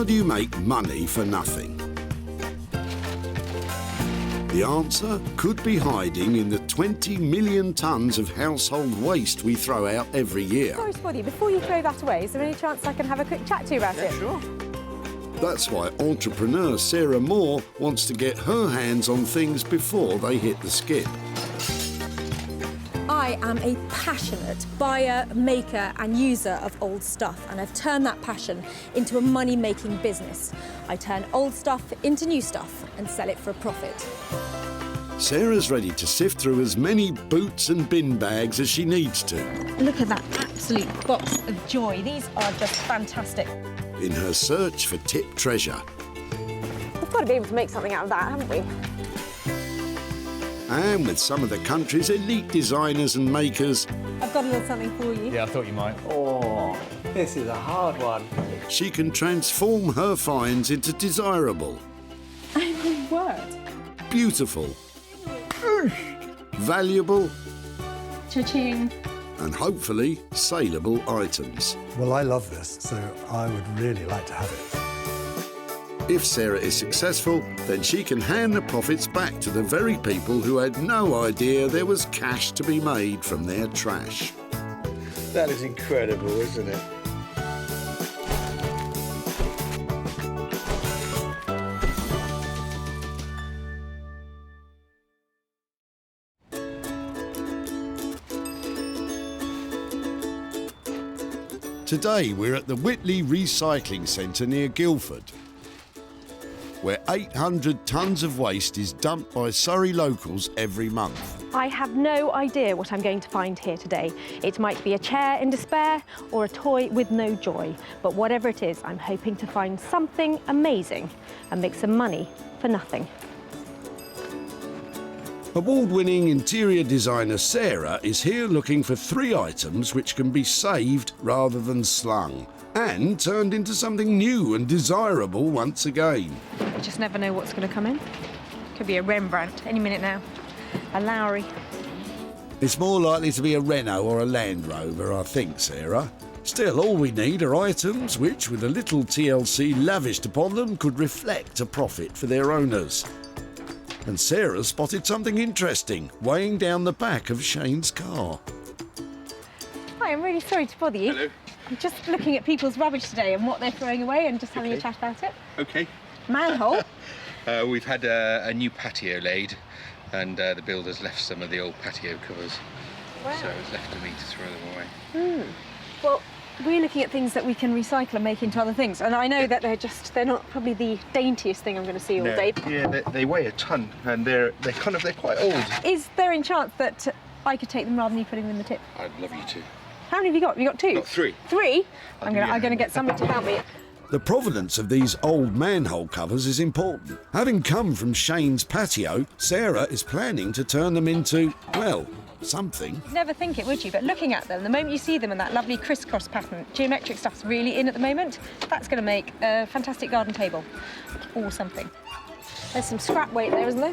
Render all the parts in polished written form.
How do you make money for nothing? The answer could be hiding in the 20 million tonnes of household waste we throw out every year. Sorry to bother you, before you throw that away, is there any chance I can have a quick chat to you about it? Sure. That's why entrepreneur Sarah Moore wants to get her hands on things before they hit the skip. I am a passionate buyer, maker and user of old stuff, and I've turned that passion into a money-making business. I turn old stuff into new stuff and sell it for a profit. Sarah's ready to sift through as many boots and bin bags as she needs to. Look at that absolute box of joy. These are just fantastic. In her search for tip treasure. We've got to be able to make something out of that, haven't we? And with some of the country's elite designers and makers, I've got a little something for you. Yeah, I thought you might. Oh, this is a hard one. she can transform her finds into desirable, Oh my word. beautiful, valuable Cha-ching. and hopefully saleable items. Well, I love this, so I would really like to have it. If Sarah is successful, then she can hand the profits back to the very people who had no idea there was cash to be made from their trash. That is incredible, isn't it? Today we're at the Whitley Recycling Centre near Guilford, where 800 tonnes of waste is dumped by Surrey locals every month. I have no idea what I'm going to find here today. It might be a chair in despair or a toy with no joy. But whatever it is, I'm hoping to find something amazing and make some money for nothing. Award-winning interior designer Sarah is here looking for 3 items which can be saved rather than slung and turned into something new and desirable once again. You just never know what's going to come in. Could be a Rembrandt any minute now. A Lowry. It's more likely to be a Renault or a Land Rover, I think, Sarah. Still, all we need are items which, with a little TLC lavished upon them, could reflect a profit for their owners. And Sarah spotted something interesting weighing down the back of Shane's car. Hi, I'm really sorry to bother you. Hello. I'm just looking at people's rubbish today and what they're throwing away and just having a chat about it. Okay. Manhole. We've had a new patio laid, and the builder's left some of the old patio covers. Wow. So it's left to me to throw them away. Well, we're looking at things that we can recycle and make into other things. And I know that they're not probably the daintiest thing I'm going to see all day. Yeah, they weigh a ton, and they're quite old. Is there any chance that I could take them rather than you putting them in the tip? I'd love you to. How many have you got? Have you got 2? Got 3. 3? I'll I'm give you a going to hand. get somebody to help me. The provenance of these old manhole covers is important. Having come from Shane's patio, Sarah is planning to turn them into, well, something. Never think it, would you? But looking at them, the moment you see them in that lovely crisscross pattern, geometric stuff's really in at the moment, that's going to make a fantastic garden table or something. There's some scrap weight there, isn't there?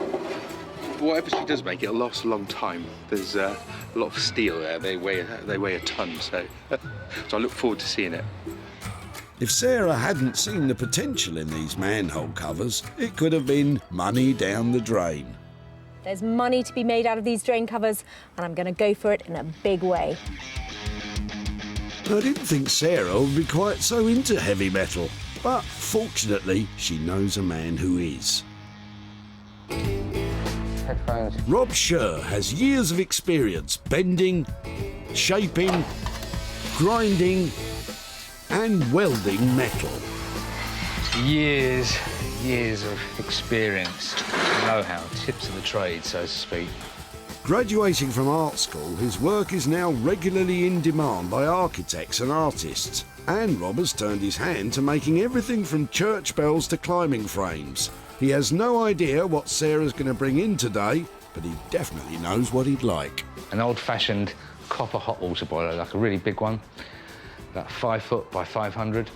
Whatever she does make, it'll last a long time. There's a lot of steel there. They weigh a ton, so I look forward to seeing it. If Sarah hadn't seen the potential in these manhole covers, it could have been money down the drain. There's money to be made out of these drain covers, and I'm going to go for it in a big way. I didn't think Sarah would be quite so into heavy metal, but fortunately, she knows a man who is. Headphones. Rob Sher has years of experience bending, shaping, grinding and welding metal. Years of experience, know-how, tips of the trade, so to speak. Graduating from art school, his work is now regularly in demand by architects and artists. And Rob has turned his hand to making everything from church bells to climbing frames. He has no idea what Sarah's going to bring in today, but he definitely knows what he'd like. An old-fashioned copper hot water boiler, like a really big one, about 5 foot by 500.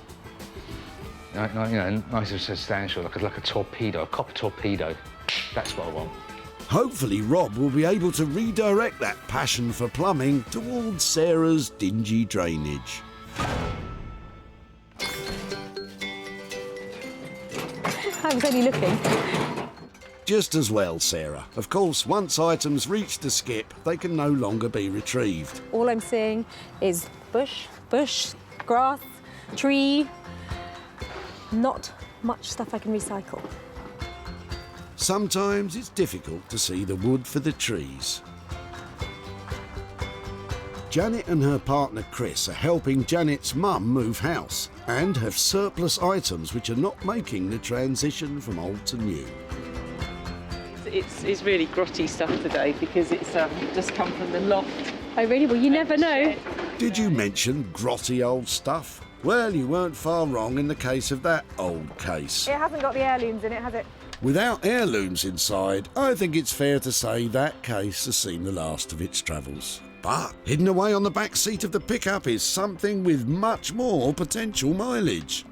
You know, nice and substantial, like a torpedo, a copper torpedo. That's what I want. Hopefully Rob will be able to redirect that passion for plumbing towards Sarah's dingy drainage. was only looking. Just as well, Sarah. Of course, once items reach the skip, they can no longer be retrieved. All I'm seeing is bush, grass, tree. Not much stuff I can recycle. Sometimes it's difficult to see the wood for the trees. Janet and her partner Chris are helping Janet's mum move house and have surplus items which are not making the transition from old to new. It's really grotty stuff today because it's just come from the loft. Oh really? Well, you never know. Did you mention grotty old stuff? Well, you weren't far wrong in the case of that old case. It hasn't got the heirlooms in it, has it? Without heirlooms inside, I think it's fair to say that case has seen the last of its travels. But hidden away on the back seat of the pickup is something with much more potential mileage.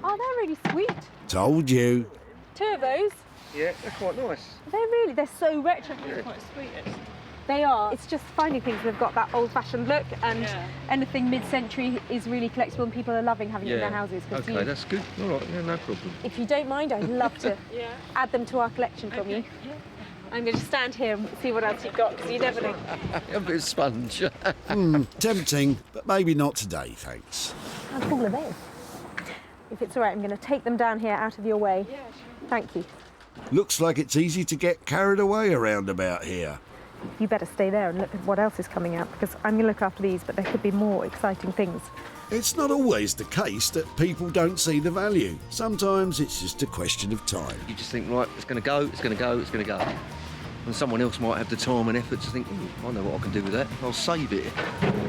Oh, they're really sweet. Told you. 2 of those. Yeah, they're quite nice. They're so retro. Quite sweet. They are. It's just finding things that have got that old-fashioned look, and anything mid-century is really collectible, and people are loving having it in their houses. Okay, that's good. All right, yeah, no problem. If you don't mind, I'd love to add them to our collection from you. I'm going to stand here and see what else you've got, because you never know. A bit of sponge. Tempting, but maybe not today, thanks. How cool are they? If it's all right, I'm going to take them down here out of your way. Yeah, sure. Thank you. Looks like it's easy to get carried away around about here. You better stay there and look at what else is coming out, because I'm going to look after these, but there could be more exciting things. It's not always the case that people don't see the value. Sometimes it's just a question of time. You just think, right, it's going to go, it's going to go, it's going to go. And someone else might have the time and effort to think, I know what I can do with that, I'll save it.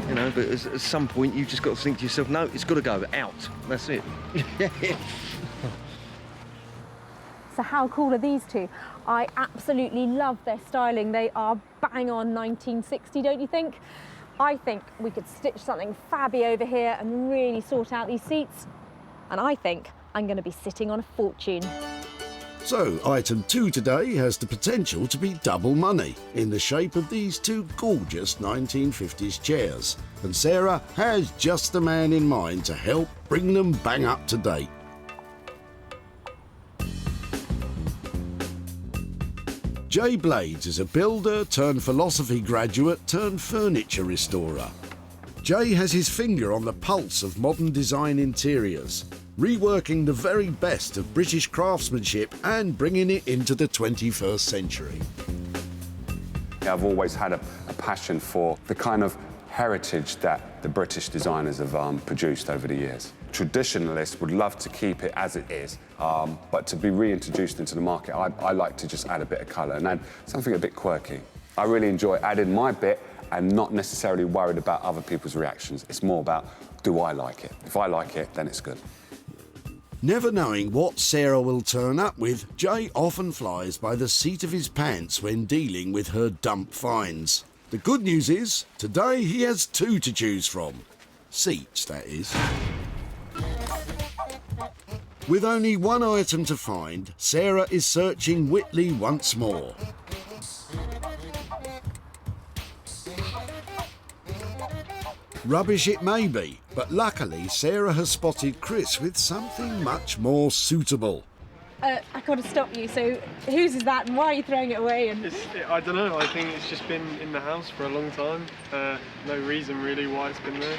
You know, but at some point you've just got to think to yourself, no, it's got to go, out. That's it. So how cool are these two? I absolutely love their styling. They are bang on 1960, don't you think? I think we could stitch something fabby over here and really sort out these seats. And I think I'm going to be sitting on a fortune. So, item 2 today has the potential to be double money in the shape of these 2 gorgeous 1950s chairs. And Sarah has just the man in mind to help bring them bang up to date. Jay Blades is a builder turned philosophy graduate turned furniture restorer. Jay has his finger on the pulse of modern design interiors, reworking the very best of British craftsmanship and bringing it into the 21st century. I've always had a passion for the kind of heritage that the British designers have produced over the years. Traditionalists would love to keep it as it is, but to be reintroduced into the market, I like to just add a bit of colour and add something a bit quirky. I really enjoy adding my bit and not necessarily worried about other people's reactions. It's more about, do I like it? If I like it, then it's good. Never knowing what Sarah will turn up with, Jay often flies by the seat of his pants when dealing with her dump finds. The good news is, today he has 2 to choose from. Seats, that is. With only 1 item to find, Sarah is searching Whitley once more. Rubbish it may be, but luckily Sarah has spotted Chris with something much more suitable. I got to stop you. So whose is that and why are you throwing it away? And I don't know, I think it's just been in the house for a long time. No reason really why it's been there.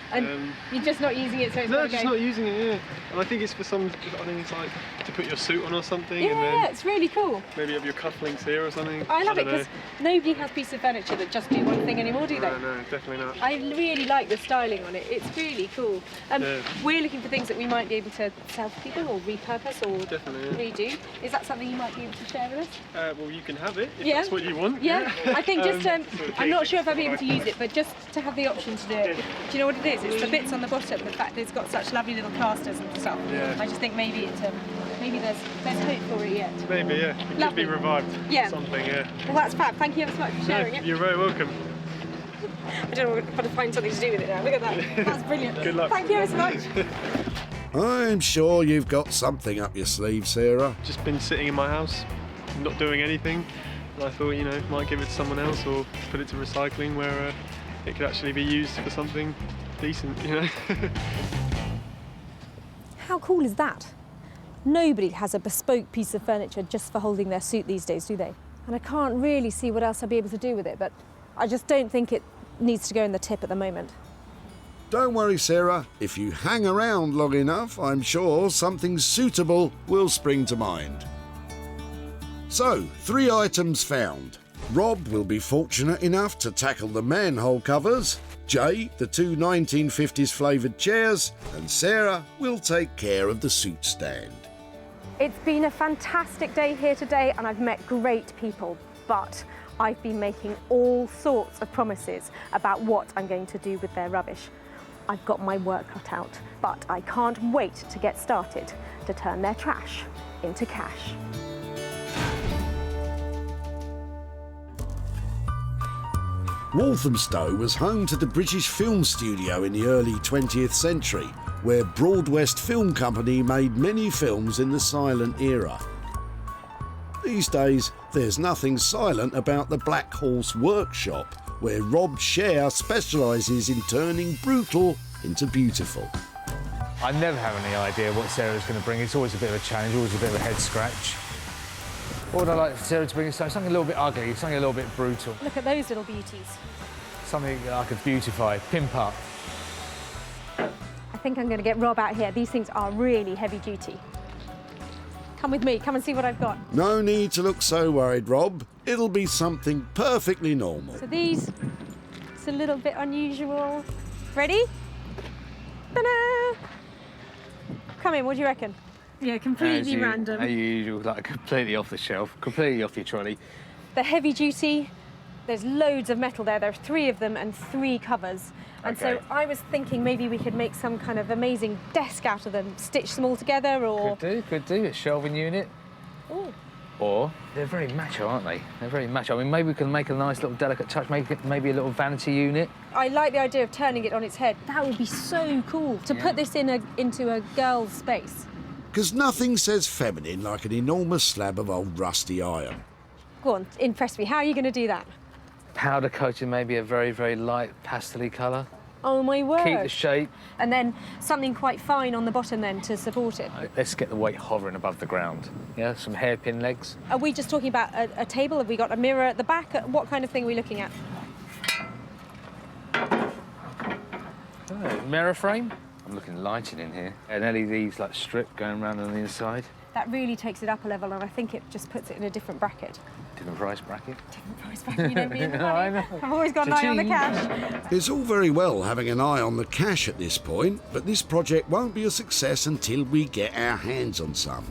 And you're just not using it, so it's No, gotta just go. not using it, yeah. And I think it's for some, I think it's like to put your suit on or something. Yeah, and then it's really cool. maybe have your cufflinks here or something. I love it don't know. because nobody has pieces of furniture that just do one thing anymore, do they? No, definitely not. I really like the styling on it. It's really cool. Yeah. We're looking for things that we might be able to sell to people or repurpose or Definitely, redo. Is that something you might be able to share with us? Well, you can have it if Yeah. that's what you want. Yeah, I think just, sort of I'm not cake sure if I'll be is able to what I use it, but just to have the option to do it. Do you know what it is? It's the bits on the bottom, the fact that it's got such lovely little casters and stuff. Yeah. I just think maybe it's, maybe there's hope for it yet. Maybe, yeah. It could Lovely. be revived. Yeah. Something, yeah. Well, that's fab. Thank you ever so much for sharing it. You're very welcome. I don't know if I'm going to find something to do with it now. Look at that. That's brilliant. Good luck. Thank you ever so much. I'm sure you've got something up your sleeve, Sarah. Just been sitting in my house, not doing anything. And I thought, you know, might give it to someone else or put it to recycling where it could actually be used for something decent, you know. How cool is that? Nobody has a bespoke piece of furniture just for holding their suit these days, do they? And I can't really see what else I'd be able to do with it, but I just don't think it needs to go in the tip at the moment. Don't worry, Sarah. If you hang around long enough, I'm sure something suitable will spring to mind. So, 3 items found. Rob will be fortunate enough to tackle the manhole covers, Jay the 2 1950s flavoured chairs, and Sarah will take care of the suit stand. It's been a fantastic day here today and I've met great people, but I've been making all sorts of promises about what I'm going to do with their rubbish. I've got my work cut out, but I can't wait to get started to turn their trash into cash. Walthamstow was home to the British Film Studio in the early 20th century, where Broadwest Film Company made many films in the silent era. These days, there's nothing silent about the Black Horse Workshop, where Rob Sher specialises in turning brutal into beautiful. I never have any idea what Sarah's going to bring. It's always a bit of a challenge, always a bit of a head scratch. What would I like Sarah to bring? Something a little bit ugly, something a little bit brutal. Look at those little beauties. Something that I could beautify, pimp up. I think I'm going to get Rob out here. These things are really heavy duty. Come with me, come and see what I've got. No need to look so worried, Rob. It'll be something perfectly normal. So these, it's a little bit unusual. Ready? Ta-da! Come in, what do you reckon? Yeah, completely random. As usual, like completely off the shelf, completely off your trolley. They're heavy duty. There's loads of metal there. There are 3 of them and 3 covers. And so I was thinking maybe we could make some kind of amazing desk out of them, stitch them all together, or... Could do, a shelving unit. Ooh. Or, they're very macho, aren't they? They're very macho. I mean, maybe we can make a nice little delicate touch, maybe a little vanity unit. I like the idea of turning it on its head. That would be so cool, to put this into a girl's space. Because nothing says feminine like an enormous slab of old rusty iron. Go on, impress me. How are you going to do that? Powder coated, maybe a very, very light pastel-y colour. Oh, my word. Keep the shape. And then something quite fine on the bottom then to support it. Let's get the weight hovering above the ground. Yeah, some hairpin legs. Are we just talking about a table? Have we got a mirror at the back? What kind of thing are we looking at? Oh, mirror frame. I'm looking lighting in here. An LED like strip going around on the inside. That really takes it up a level, and I think it just puts it in a different bracket. Different price bracket. Different price bracket, you know me and the money. I know. I've always got an eye on the cash. It's all very well having an eye on the cash at this point, but this project won't be a success until we get our hands on some.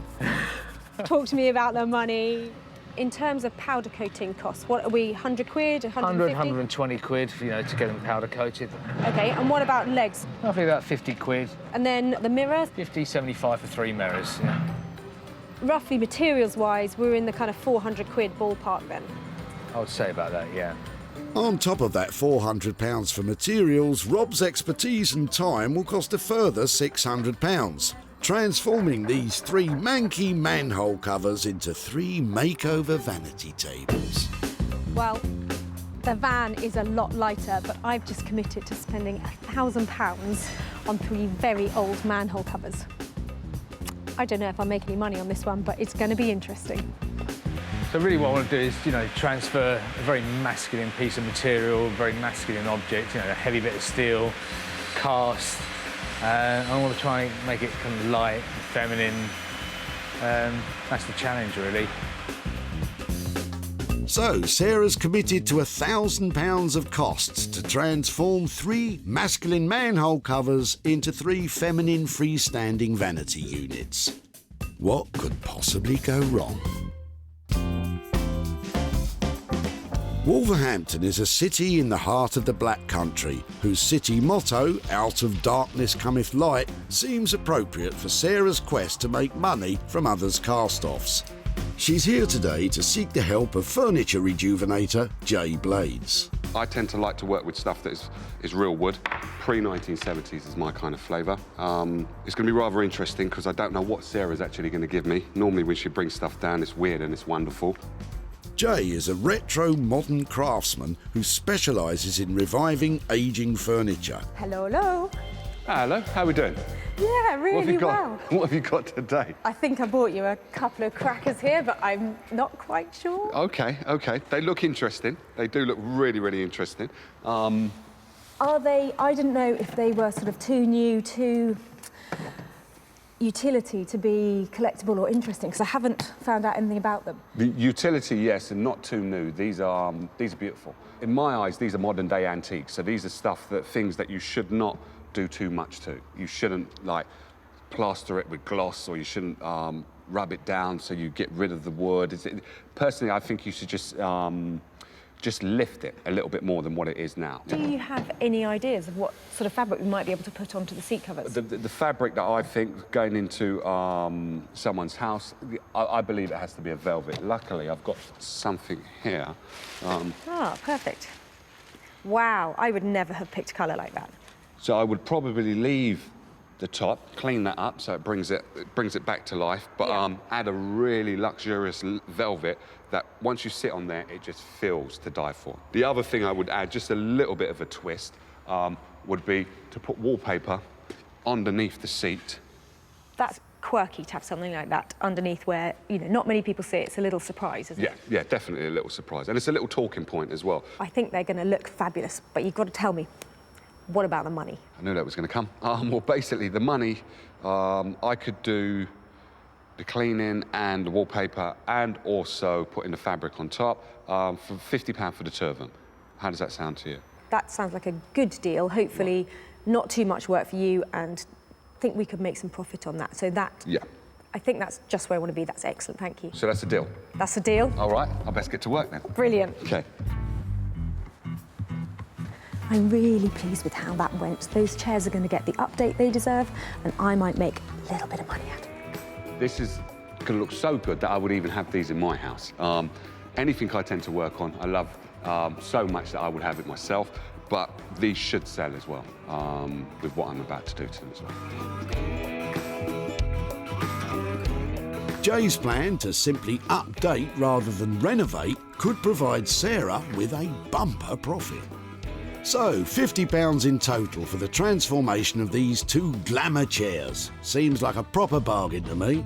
Talk to me about the money. In terms of powder coating costs, what are we, 100 quid, 150? 100, 120 quid, you know, to get them powder coated. OK, and what about legs? Roughly about 50 quid. And then the mirror? 50, 75 for 3 mirrors, yeah. Roughly materials-wise, we're in the kind of 400 quid ballpark then. I would say about that, yeah. On top of that £400 for materials, Rob's expertise and time will cost a further £600, transforming these 3 manky manhole covers into 3 makeover vanity tables. Well, the van is a lot lighter, but I've just committed to spending £1,000 on 3 very old manhole covers. I don't know if I'll make any money on this one, but it's going to be interesting. So really what I want to do is, you know, transfer a very masculine piece of material, a very masculine object, you know, a heavy bit of steel, cast. I want to try and make it kind of light, feminine. That's the challenge, really. So, Sarah's committed to £1,000 of costs to transform 3 masculine manhole covers into 3 feminine freestanding vanity units. What could possibly go wrong? Wolverhampton is a city in the heart of the Black Country, whose city motto, "Out of darkness cometh light," seems appropriate for Sarah's quest to make money from others' cast-offs. She's here today to seek the help of furniture rejuvenator Jay Blades. I tend to like to work with stuff that is real wood. Pre-1970s is my kind of flavour. It's going to be rather interesting because I don't know what Sarah's actually going to give me. Normally when she brings stuff down, it's weird and it's wonderful. Jay is a retro modern craftsman who specialises in reviving ageing furniture. Hello, hello. Hello, how are we doing? Yeah, really well. What have you got today? I think I bought you a couple of crackers here, but I'm not quite sure. OK. They look interesting. They do look really, really interesting. Are they... I didn't know if they were sort of too new, too utility to be collectible or interesting, because I haven't found out anything about them. The utility, yes, and not too new. These are beautiful. In my eyes, these are modern-day antiques. So these are things that you should not do too much to. You shouldn't, like, plaster it with gloss, or you shouldn't rub it down so you get rid of the wood. Personally, I think you should just lift it a little bit more than what it is now. Do you have any ideas of what sort of fabric we might be able to put onto the seat covers? The fabric that I think going into someone's house, I believe it has to be a velvet. Luckily, I've got something here. Perfect. Wow, I would never have picked a colour like that. So I would probably leave the top, clean that up so it brings it back to life, but add a really luxurious velvet that once you sit on there, it just feels to die for. The other thing I would add, just a little bit of a twist, would be to put wallpaper underneath the seat. That's quirky to have something like that underneath where, you know, not many people see it. It's a little surprise, isn't it? Yeah, definitely a little surprise. And it's a little talking point as well. I think they're going to look fabulous, but you've got to tell me, what about the money? I knew that was going to come. Well, basically, the money, I could do the cleaning and the wallpaper and also putting the fabric on top for £50 for the turban. How does that sound to you? That sounds like a good deal. Hopefully, not too much work for you, and I think we could make some profit on that. So that... Yeah. I think that's just where I want to be. That's excellent, thank you. So that's a deal? That's a deal. All right, I'll best get to work then. Brilliant. OK. I'm really pleased with how that went. Those chairs are going to get the update they deserve, and I might make a little bit of money out of it. This is going to look so good that I would even have these in my house. Anything I tend to work on, I love so much that I would have it myself, but these should sell as well, with what I'm about to do to them as well. Jay's plan to simply update rather than renovate could provide Sarah with a bumper profit. So, £50 in total for the transformation of these two glamour chairs. Seems like a proper bargain to me.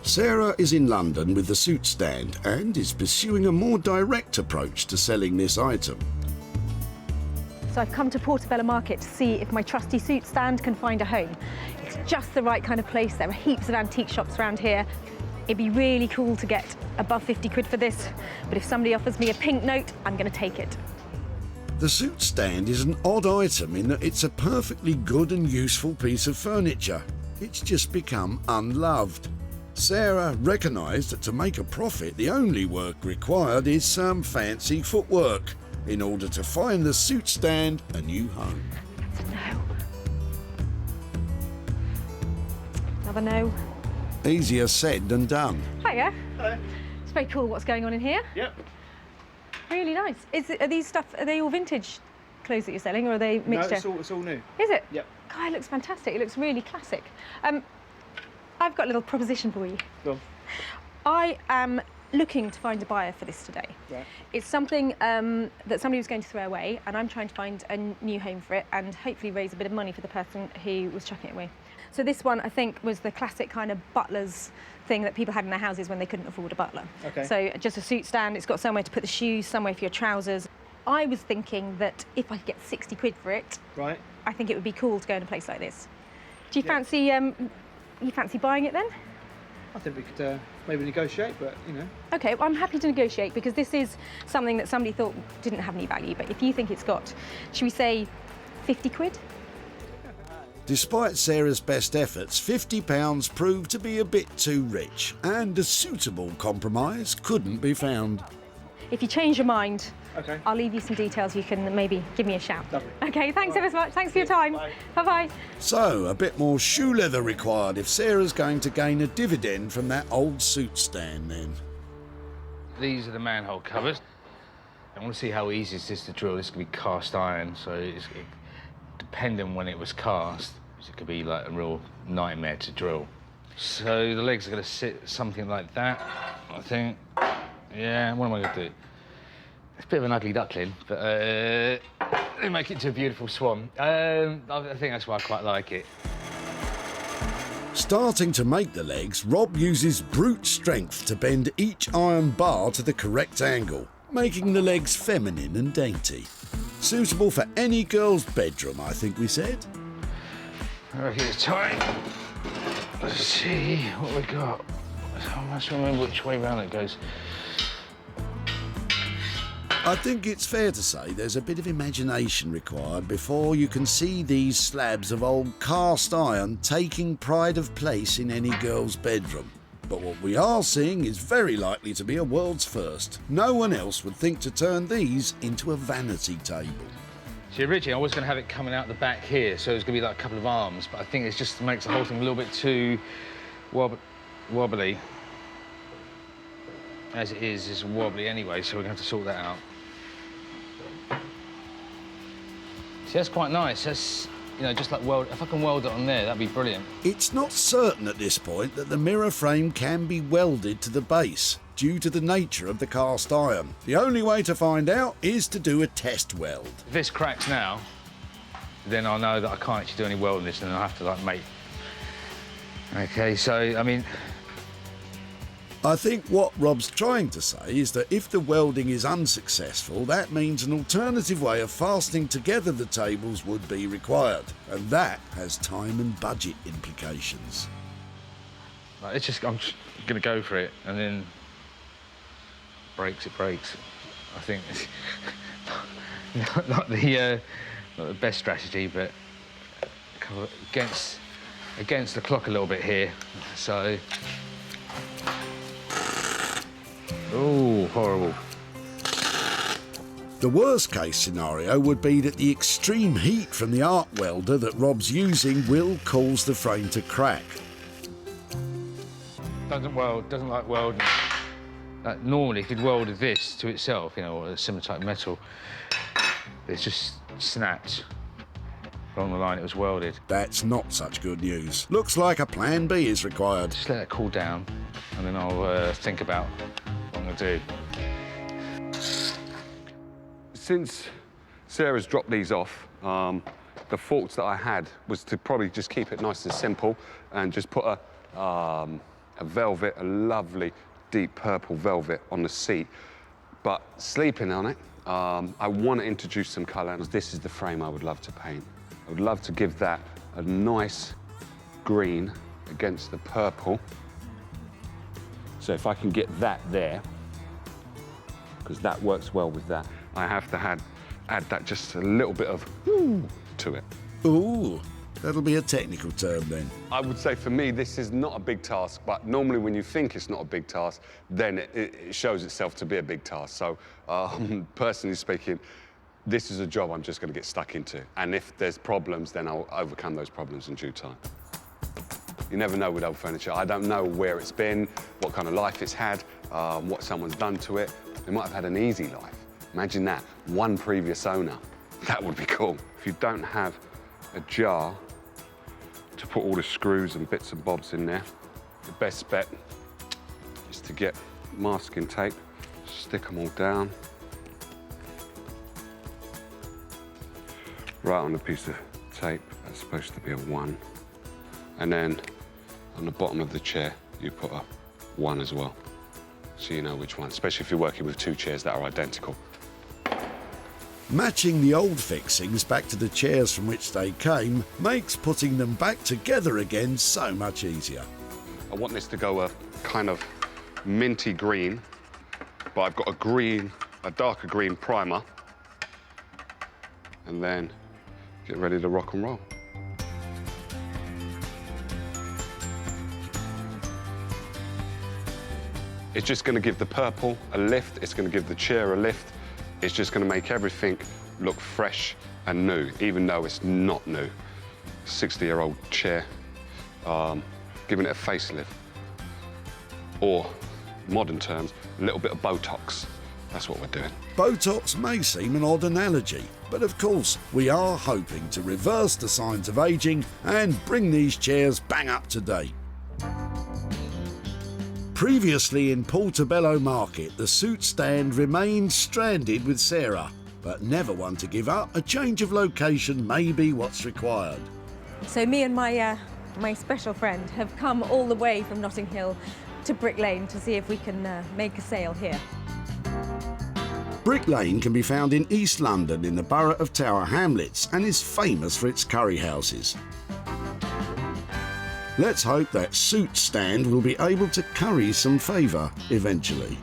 Sarah is in London with the suit stand and is pursuing a more direct approach to selling this item. So I've come to Portobello Market to see if my trusty suit stand can find a home. It's just the right kind of place. There are heaps of antique shops around here. It'd be really cool to get above 50 quid for this, but if somebody offers me a pink note, I'm going to take it. The suit stand is an odd item in that it's a perfectly good and useful piece of furniture. It's just become unloved. Sarah recognised that to make a profit, the only work required is some fancy footwork in order to find the suit stand a new home. That's a no. Another no. Easier said than done. Hiya. Hello. It's very cool what's going on in here. Yep. Really nice. Are they all vintage clothes that you're selling, or are they mixture? No, it's all new. Is it? Yep. God, it looks fantastic. It looks really classic. I've got a little proposition for you. Go on. I am looking to find a buyer for this today. Right. It's something that somebody was going to throw away, and I'm trying to find a new home for it and hopefully raise a bit of money for the person who was chucking it away. So this one, I think, was the classic kind of butler's thing that people had in their houses when they couldn't afford a butler. Okay. So just a suit stand, it's got somewhere to put the shoes, somewhere for your trousers. I was thinking that if I could get 60 quid for it, Right. I think it would be cool to go in a place like this. Do you fancy buying it then? I think we could maybe negotiate, but, you know. Okay, well, I'm happy to negotiate because this is something that somebody thought didn't have any value, but if you think it's got, should we say 50 quid? Despite Sarah's best efforts, £50 proved to be a bit too rich, and a suitable compromise couldn't be found. If you change your mind, Okay. I'll leave you some details. You can maybe give me a shout. Lovely. Okay, thanks ever so much. Thanks for your time. Bye. Bye-bye. So, a bit more shoe leather required if Sarah's going to gain a dividend from that old suit stand then. These are the manhole covers. I want to see how easy it is to drill. This could be cast iron, so depending when it was cast, it could be like a real nightmare to drill. So the legs are going to sit something like that, I think. Yeah, what am I going to do? It's a bit of an ugly duckling, but they make it to a beautiful swan. I think that's why I quite like it. Starting to make the legs, Rob uses brute strength to bend each iron bar to the correct angle, making the legs feminine and dainty. Suitable for any girl's bedroom, I think we said. I reckon it's time. Let's see what we got. I must remember which way round it goes. I think it's fair to say there's a bit of imagination required before you can see these slabs of old cast iron taking pride of place in any girl's bedroom. But what we are seeing is very likely to be a world's first. No one else would think to turn these into a vanity table. See, originally I was going to have it coming out the back here, so it's going to be like a couple of arms, but I think it just makes the whole thing a little bit too wobbly. As it is, it's wobbly anyway, so we're going to have to sort that out. See, that's quite nice. That's, you know, just like weld. If I can weld it on there, that'd be brilliant. It's not certain at this point that the mirror frame can be welded to the base due to the nature of the cast iron. The only way to find out is to do a test weld. If this cracks now, then I'll know that I can't actually do any welding this, and I'll have to like make. Okay, so I mean. I think what Rob's trying to say is that if the welding is unsuccessful, that means an alternative way of fastening together the tables would be required, and that has time and budget implications. Right, I'm just going to go for it, and then breaks, it breaks. I think it's not the best strategy, but kind of against the clock a little bit here, so. Oh, horrible. The worst case scenario would be that the extreme heat from the arc welder that Rob's using will cause the frame to crack. Doesn't like welding. Normally, if you'd welded this to itself, you know, or a similar type metal, it's just snapped. Along the line it was welded. That's not such good news. Looks like a plan B is required. Just let it cool down, and then I'll think about what I'm going to do. Since Sarah's dropped these off, the thoughts that I had was to probably just keep it nice and simple and just put a velvet, a lovely deep purple velvet on the seat. But sleeping on it, I want to introduce some colour. This is the frame I would love to paint. I would love to give that a nice green against the purple. So if I can get that there, because that works well with that, I have to add that just a little bit of ooh to it. Ooh, that'll be a technical term then. I would say for me, this is not a big task, but normally when you think it's not a big task, then it shows itself to be a big task. So personally speaking, this is a job I'm just going to get stuck into. And if there's problems, then I'll overcome those problems in due time. You never know with old furniture. I don't know where it's been, what kind of life it's had, what someone's done to it. They might have had an easy life. Imagine that, one previous owner. That would be cool. If you don't have a jar to put all the screws and bits and bobs in there, the best bet is to get masking tape, stick them all down. Right on a piece of tape, that's supposed to be a 1. And then on the bottom of the chair, you put a 1 as well. So you know which one, especially if you're working with 2 chairs that are identical. Matching the old fixings back to the chairs from which they came makes putting them back together again so much easier. I want this to go a kind of minty green, but I've got a darker green primer. And then get ready to rock and roll. It's just going to give the purple a lift. It's going to give the chair a lift. It's just going to make everything look fresh and new, even though it's not new. 60-year-old chair, giving it a facelift. Or, modern terms, a little bit of Botox. That's what we're doing. Botox may seem an odd analogy, but of course we are hoping to reverse the signs of ageing and bring these chairs bang up to date. Previously in Portobello Market, the suit stand remained stranded with Sarah, but never one to give up. A change of location may be what's required. So me and my special friend have come all the way from Notting Hill to Brick Lane to see if we can make a sale here. Brick Lane can be found in East London in the borough of Tower Hamlets and is famous for its curry houses. Let's hope that suit stand will be able to curry some favour eventually.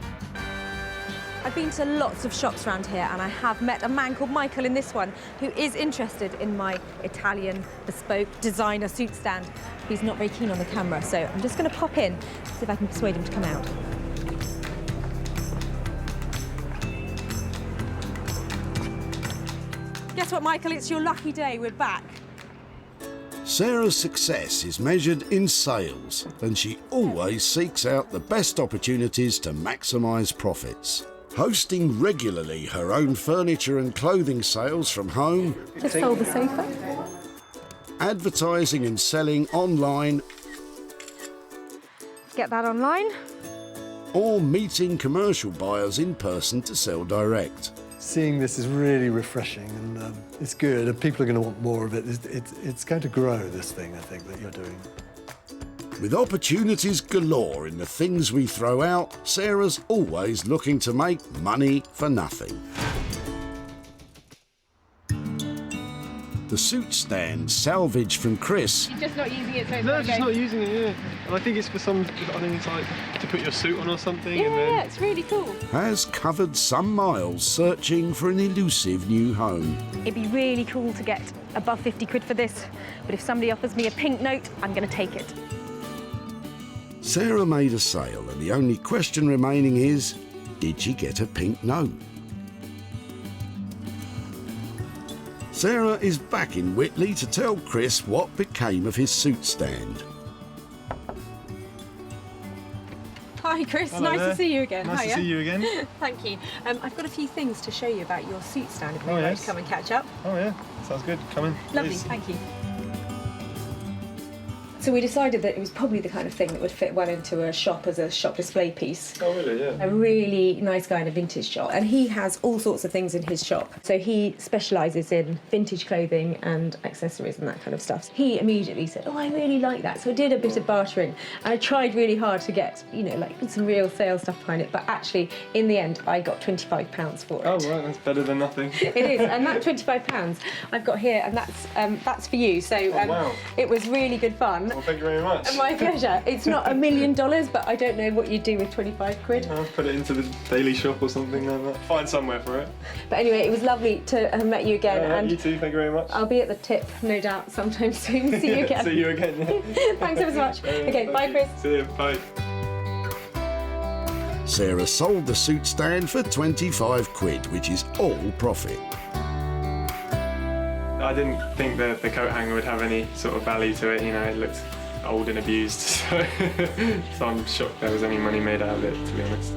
I've been to lots of shops around here and I have met a man called Michael in this one who is interested in my Italian bespoke designer suit stand. He's not very keen on the camera, so I'm just going to pop in, see if I can persuade him to come out. Guess what, Michael? It's your lucky day. We're back. Sarah's success is measured in sales, and she always seeks out the best opportunities to maximise profits. Hosting regularly her own furniture and clothing sales from home, Just fold the sofa. advertising and selling online, Get that online. or meeting commercial buyers in person to sell direct. Seeing this is really refreshing, and it's good, and people are going to want more of it. It's going to grow, this thing, I think, that you're doing. With opportunities galore in the things we throw out, Sarah's always looking to make money for nothing. The suit stand, salvaged from Chris, You're just not using it, so it's No, just not using it, yeah. And I think it's for some, I think it's like to put your suit on or something. and then... Yeah, it's really cool. has covered some miles searching for an elusive new home. It'd be really cool to get above 50 quid for this, but if somebody offers me a pink note, I'm going to take it. Sarah made a sale, and the only question remaining is, did she get a pink note? Sarah is back in Whitley to tell Chris what became of his suit stand. Hi, Chris. Hello nice there. to see you again. Nice to see you again. Thank you. I've got a few things to show you about your suit stand if you'd like yes. to come and catch up. Oh yeah, sounds good. Come in. Lovely, please. thank you. So we decided that it was probably the kind of thing that would fit well into a shop as a shop display piece. Oh really? Yeah. A really nice guy in a vintage shop, and he has all sorts of things in his shop. So he specialises in vintage clothing and accessories and that kind of stuff. He immediately said, "Oh, I really like that." So I did a bit of bartering, and I tried really hard to get, you know, like some real sales stuff behind it. But actually, in the end, I got £25 for it. Oh right, that's better than nothing. It is, and that £25 I've got here, and that's for you. So wow. It was really good fun. Well, thank you very much. My pleasure. It's not $1 million, but I don't know what you'd do with 25 quid. I'll put it into the daily shop or something like that. Find somewhere for it. But anyway, it was lovely to have met you again, and you too, thank you very much. I'll be at the tip, no doubt, sometime soon. See you again. See you again. Yeah. Thanks ever so much. Okay, bye, Chris. See you, bye. Sarah sold the suit stand for 25 quid, which is all profit. I didn't think the coat hanger would have any sort of value to it, you know, it looked old and abused, so, so I'm shocked there was any money made out of it, to be honest.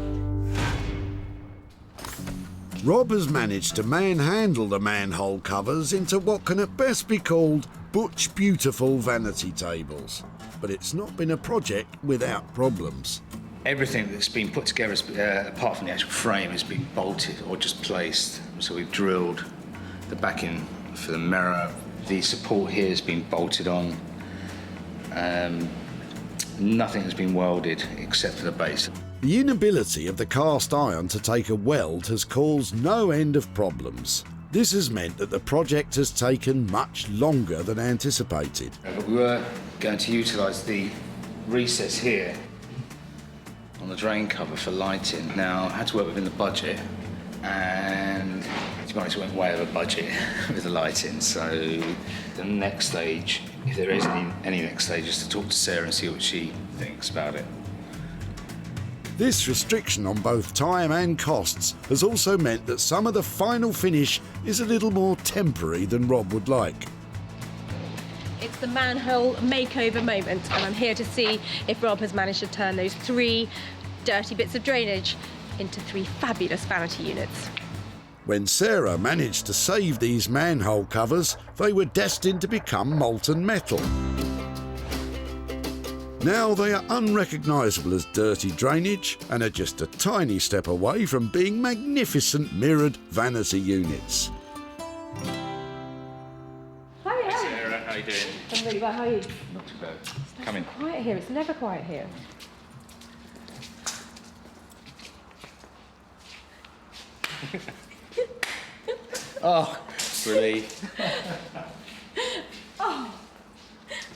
Rob has managed to manhandle the manhole covers into what can at best be called butch beautiful vanity tables. But it's not been a project without problems. Everything that's been put together, apart from the actual frame, has been bolted or just placed. So we've drilled the backing for the mirror. The support here has been bolted on. Nothing has been welded except for the base. The inability of the cast iron to take a weld has caused no end of problems. This has meant that the project has taken much longer than anticipated. But we were going to utilise the recess here on the drain cover for lighting. Now, I had to work within the budget, and to be honest, went way over budget with the lighting. So the next stage, if there is any next stage, is to talk to Sarah and see what she thinks about it. This restriction on both time and costs has also meant that some of the final finish is a little more temporary than Rob would like. It's the Manhole makeover moment, and I'm here to see if Rob has managed to turn those 3 dirty bits of drainage into 3 fabulous vanity units. When Sarah managed to save these manhole covers, they were destined to become molten metal. Now they are unrecognisable as dirty drainage and are just a tiny step away from being magnificent mirrored vanity units. Hiya. Sarah, how you doing? I'm really well, how are you? Not too bad. Come in. Quiet here, it's never quiet here. Oh, relief. Oh,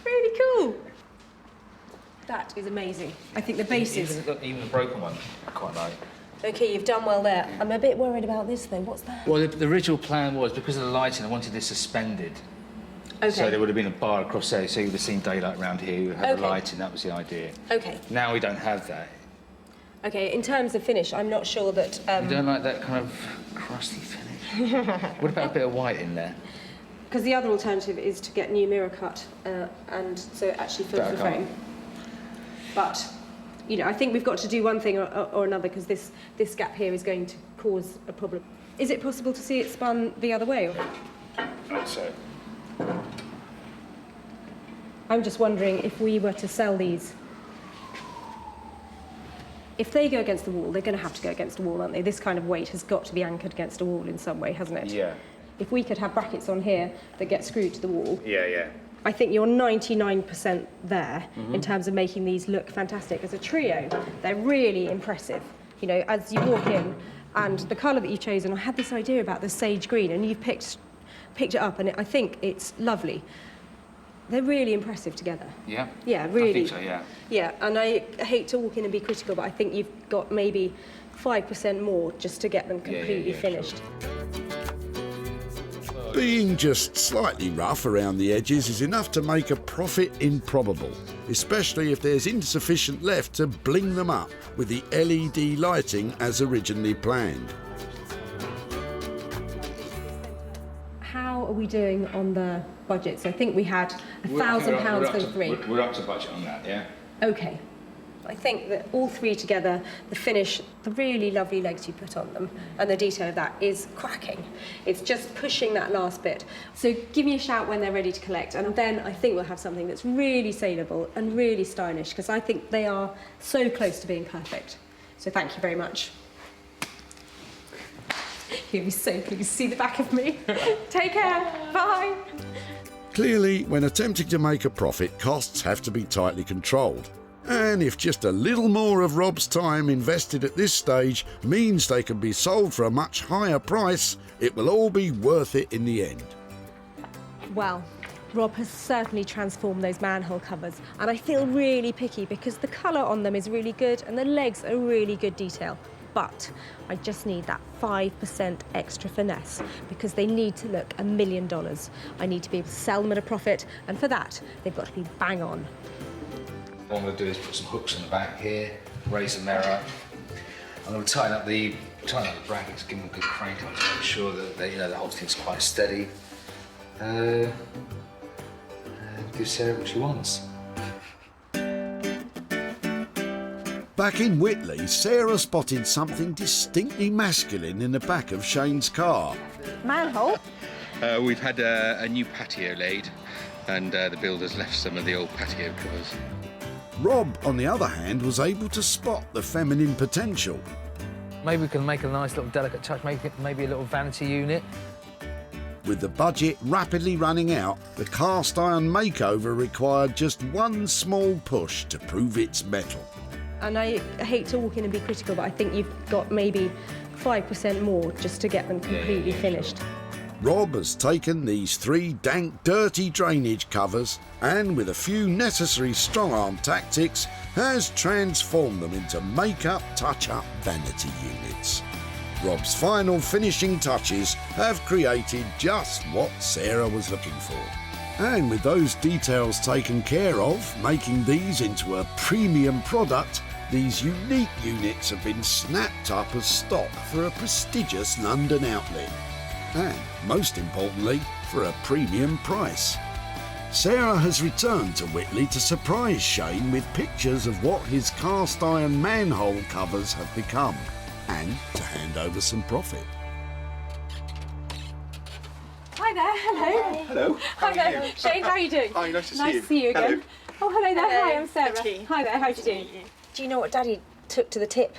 really cool. That is amazing. I think the bases. Even the broken one, I quite like. Okay, you've done well there. I'm a bit worried about this though. What's that? Well, the original plan was, because of the lighting, I wanted this suspended. Okay. So there would have been a bar across there, so you would have seen daylight around here, you had Okay. the lighting, that was the idea. Okay. Now we don't have that. Okay, in terms of finish, I'm not sure that... You don't like that kind of crusty finish? What about a bit of white in there? Because the other alternative is to get new mirror cut, and so it actually fills the frame. But, you know, I think we've got to do one thing or another, because this gap here is going to cause a problem. Is it possible to see it spun the other way? Or? So. I'm just wondering if we were to sell these. If they go against the wall, they're going to have to go against a wall, aren't they? This kind of weight has got to be anchored against a wall in some way, hasn't it? Yeah. If we could have brackets on here that get screwed to the wall, Yeah. I think you're 99% there in terms of making these look fantastic. As a trio, they're really impressive. You know, as you walk in, and the colour that you've chosen, I had this idea about the sage green, and you've picked it up, and I think it's lovely. They're really impressive together. Yeah? Yeah, really. I think so, yeah. Yeah, and I hate to walk in and be critical, but I think you've got maybe 5% more just to get them completely finished. Sure. Being just slightly rough around the edges is enough to make a profit improbable, especially if there's insufficient left to bling them up with the LED lighting as originally planned. How are we doing on the budget? So I think we had £1,000 for the three. We're up to budget on that, yeah? Okay. I think that all three together, the finish, the really lovely legs you put on them, and the detail of that is cracking. It's just pushing that last bit. So give me a shout when they're ready to collect, and then I think we'll have something that's really saleable and really stylish, because I think they are so close to being perfect. So thank you very much. You'll be so pleased to see the back of me. Take care. Bye. Clearly, when attempting to make a profit, costs have to be tightly controlled. And if just a little more of Rob's time invested at this stage means they can be sold for a much higher price, it will all be worth it in the end. Well, Rob has certainly transformed those manhole covers, and I feel really picky because the colour on them is really good and the legs are really good detail. But I just need that 5% extra finesse because they need to look $1 million. I need to be able to sell them at a profit, and for that, they've got to be bang on. What I'm going to do is put some hooks in the back here, raise the mirror. I'm going to tighten up the brackets, give them a good crank on to make sure that they, the whole thing's quite steady. And give Sarah what she wants. Back in Whitley, Sarah spotted something distinctly masculine in the back of Shane's car. Manhole? We've had a new patio laid, and the builder's left some of the old patio covers. Rob, on the other hand, was able to spot the feminine potential. Maybe we can make a nice little delicate touch, make it maybe a little vanity unit. With the budget rapidly running out, the cast iron makeover required just one small push to prove its mettle. And I hate to walk in and be critical, but I think you've got maybe 5% more just to get them completely finished. Rob has taken these 3 dank, dirty drainage covers and, with a few necessary strong-arm tactics, has transformed them into make-up, touch-up vanity units. Rob's final finishing touches have created just what Sarah was looking for. And with those details taken care of, making these into a premium product, these unique units have been snapped up as stock for a prestigious London outlet. And, most importantly, for a premium price. Sarah has returned to Whitley to surprise Shane with pictures of what his cast iron manhole covers have become, and to hand over some profit. Hi there, hello. Hello. Hi there. Shane, how are you doing? Hi, nice to see you. Nice to see you again. Hello. Oh, hello there. Hello. Hi, I'm Sarah. Becky. Hi there, how do you do? Do you know what Daddy took to the tip?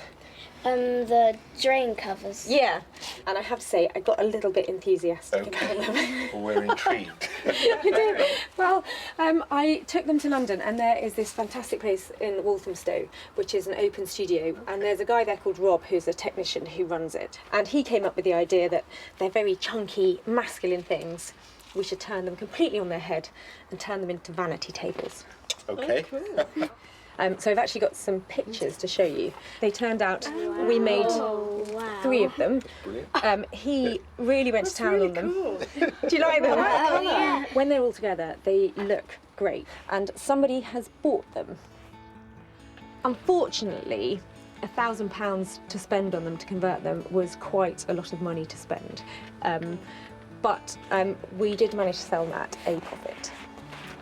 The drain covers. Yeah, and I have to say, I got a little bit enthusiastic about them. Well, we're intrigued. I do. Well, I took them to London, and there is this fantastic place in Walthamstow, which is an open studio, and there's a guy there called Rob, who's a technician who runs it, and he came up with the idea that they're very chunky, masculine things. We should turn them completely on their head and turn them into vanity tables. Okay. So I've actually got some pictures to show you. They turned out, we made 3 of them. He really went to town on them. Do you like them? Oh, yeah. When they're all together, they look great. And somebody has bought them. Unfortunately, £1,000 to spend on them to convert them was quite a lot of money to spend. But we did manage to sell them at a profit.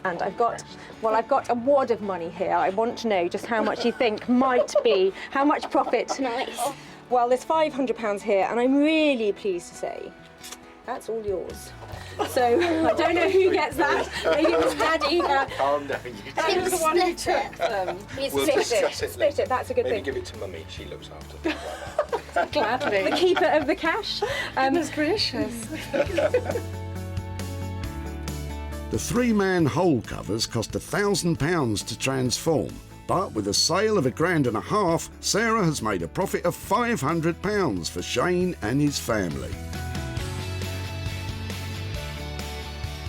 And I've got a wad of money here. I want to know just how much you think might be, how much profit. Nice. Well, there's £500 here, and I'm really pleased to say that's all yours. So I don't know who gets that. Maybe it was Daddy. Calm down, you Daddy was the one who took them. We'll discuss it Split it. That's a good Maybe thing. give it to Mummy, she looks after things like that. Gladly. The keeper of the cash. Goodness gracious. The 3-man hole covers cost £1,000 to transform, but with a sale of £1,500, Sarah has made a profit of £500 for Shane and his family.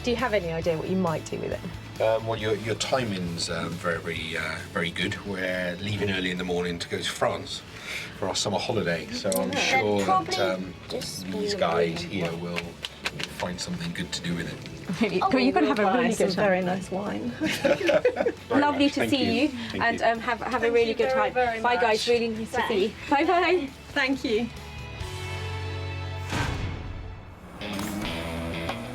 Do you have any idea what you might do with it? Well, your timing's very good. We're leaving early in the morning to go to France for our summer holiday, so I'm sure that these guys here will find something good to do with it. Really, you're going to have a really good time. very nice wine. Lovely much. to Thank see you, Thank and you. have a really good time. very Bye, much. guys. Really nice to see you. Bye, bye. Thank you.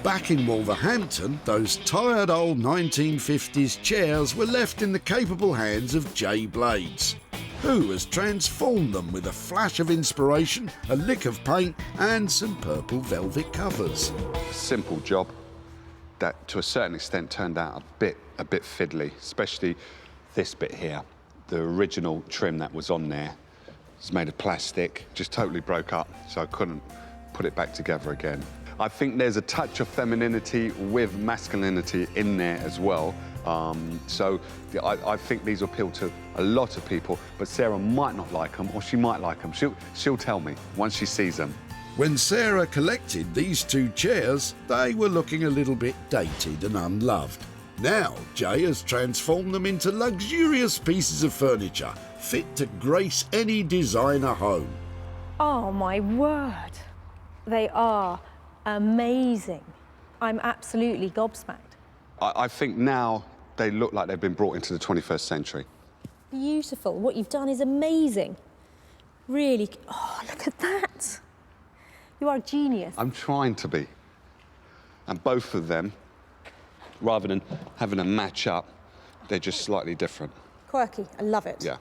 Back in Wolverhampton, those tired old 1950s chairs were left in the capable hands of Jay Blades, who has transformed them with a flash of inspiration, a lick of paint and some purple velvet covers. Simple job that to a certain extent turned out a bit fiddly, especially this bit here. The original trim that was on there was made of plastic, just totally broke up, so I couldn't put it back together again. I think there's a touch of femininity with masculinity in there as well. So I think these will appeal to a lot of people, but Sarah might not like them, or she might like them. She'll tell me once she sees them. When Sarah collected these 2 chairs, they were looking a little bit dated and unloved. Now, Jay has transformed them into luxurious pieces of furniture, fit to grace any designer home. Oh my word. They are amazing. I'm absolutely gobsmacked. I think now they look like they've been brought into the 21st century. Beautiful. What you've done is amazing. Really. Oh, look at that. You are a genius. I'm trying to be. And both of them, rather than having a match up, they're just slightly different. Quirky. I love it. Yeah.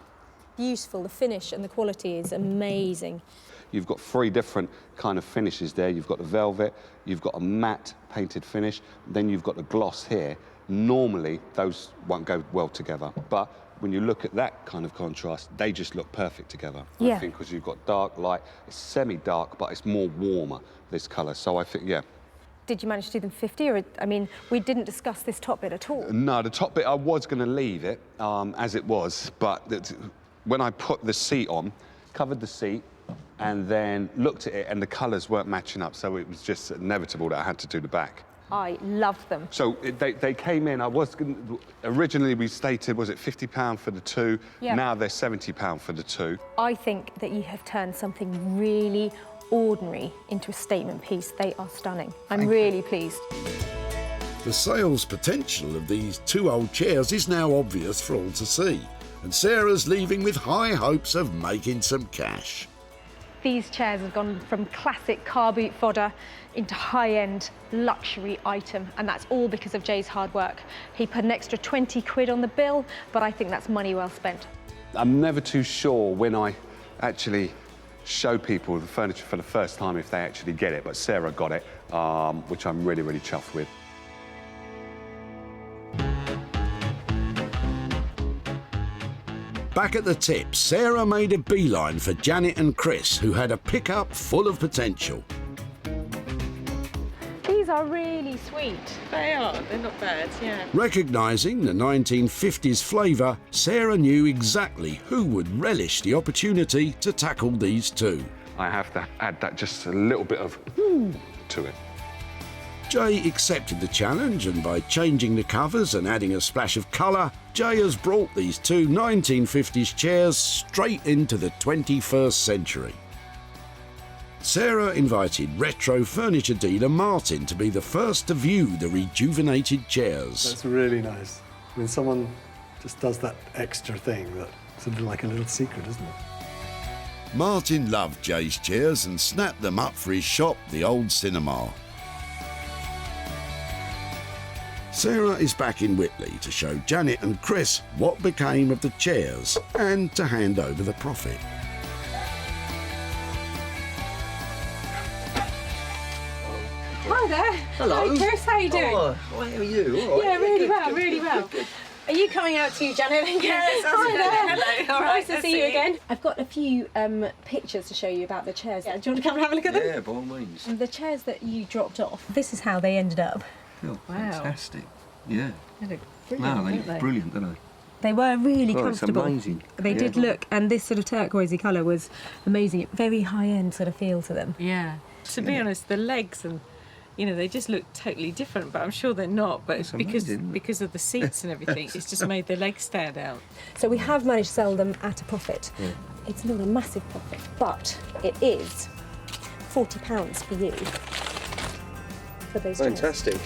Beautiful. The finish and the quality is amazing. You've got 3 different kind of finishes there. You've got the velvet, you've got a matte painted finish, then you've got the gloss here. Normally, those won't go well together, but when you look at that kind of contrast, they just look perfect together. Yeah. I think because you've got dark, light, it's semi-dark, but it's more warmer, this colour. So I think, yeah. Did you manage to do them 50? Or, I mean, we didn't discuss this top bit at all. No, the top bit, I was going to leave it as it was, but when I put the seat on, covered the seat, and then looked at it, and the colours weren't matching up, so it was just inevitable that I had to do the back. I love them. So they came in, originally we stated, was it £50 for the 2? Yeah. Now they're £70 for the 2. I think that you have turned something really ordinary into a statement piece. They are stunning. I'm really pleased. The sales potential of these 2 old chairs is now obvious for all to see, and Sarah's leaving with high hopes of making some cash. These chairs have gone from classic car boot fodder into high-end luxury item, and that's all because of Jay's hard work. He put an extra 20 quid on the bill, but I think that's money well spent. I'm never too sure when I actually show people the furniture for the first time if they actually get it, but Sarah got it, which I'm really, really chuffed with. Back at the tip, Sarah made a beeline for Janet and Chris, who had a pickup full of potential. These are really sweet. They are. They're not bad. Yeah. Recognising the 1950s flavour, Sarah knew exactly who would relish the opportunity to tackle these too. I have to add that just a little bit of to it. Jay accepted the challenge, and by changing the covers and adding a splash of colour, Jay has brought these two 1950s chairs straight into the 21st century. Sarah invited retro furniture dealer Martin to be the first to view the rejuvenated chairs. That's really nice. When someone just does that extra thing, that's sort of like a little secret, isn't it? Martin loved Jay's chairs and snapped them up for his shop, the Old Cinema. Sarah is back in Whitley to show Janet and Chris what became of the chairs and to hand over the profit. Hi there. Hello. Hi, Chris. How are you doing? Oh, how are you? All right. Yeah, really Good, well, good, really good, well. good. Are you coming out too, Janet? Yes, Hi there. hello. All right, Nice to see you again. I've got a few pictures to show you about the chairs. Yeah, do you want to come and have a look at them? Yeah, by all means. The chairs that you dropped off, this is how they ended up. Oh, Wow. fantastic. Yeah. They look No, brilliant, they don't look brilliant, don't they? They were really Oh, it's comfortable. amazing. They did Yeah. look, and this sort of turquoisey colour was amazing. Very high-end sort of feel to them. Yeah. To be honest, the legs and they just look totally different, but I'm sure they're not. But It's because amazing, isn't it? because of the seats and everything, it's just made the legs stand out. So we have managed to sell them at a profit. Yeah. It's not a massive profit, but it is £40 for you for those chairs. Fantastic.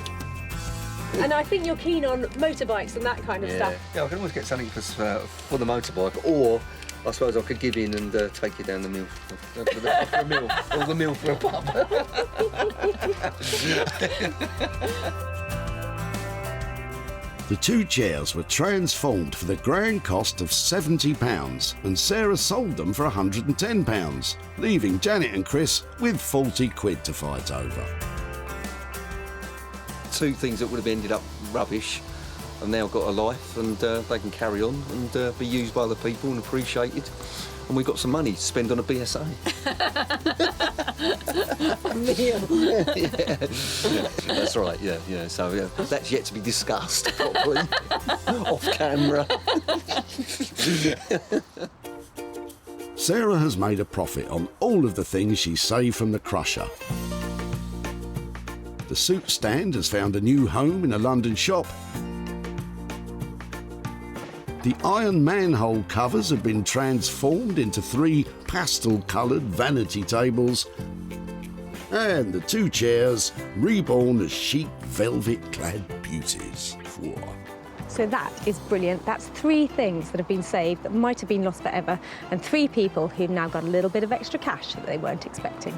And I think you're keen on motorbikes and that kind of stuff. Yeah, I can always get something for the motorbike, or I suppose I could give in and take you down the mill after a meal, or the mill for a pub. The two chairs were transformed for the grand cost of £70, and Sarah sold them for £110, leaving Janet and Chris with 40 quid to fight over. Two things that would have ended up rubbish have now got a life, and they can carry on and be used by other people and appreciated. And we've got some money to spend on a BSA. Yeah, that's right. Yeah. So that's yet to be discussed properly off camera. Sarah has made a profit on all of the things she saved from the crusher. The suit stand has found a new home in a London shop. The iron manhole covers have been transformed into 3 pastel-coloured vanity tables, and the 2 chairs reborn as chic velvet-clad beauties. Whoa. So that is brilliant. That's 3 things that have been saved that might have been lost forever, and 3 people who've now got a little bit of extra cash that they weren't expecting.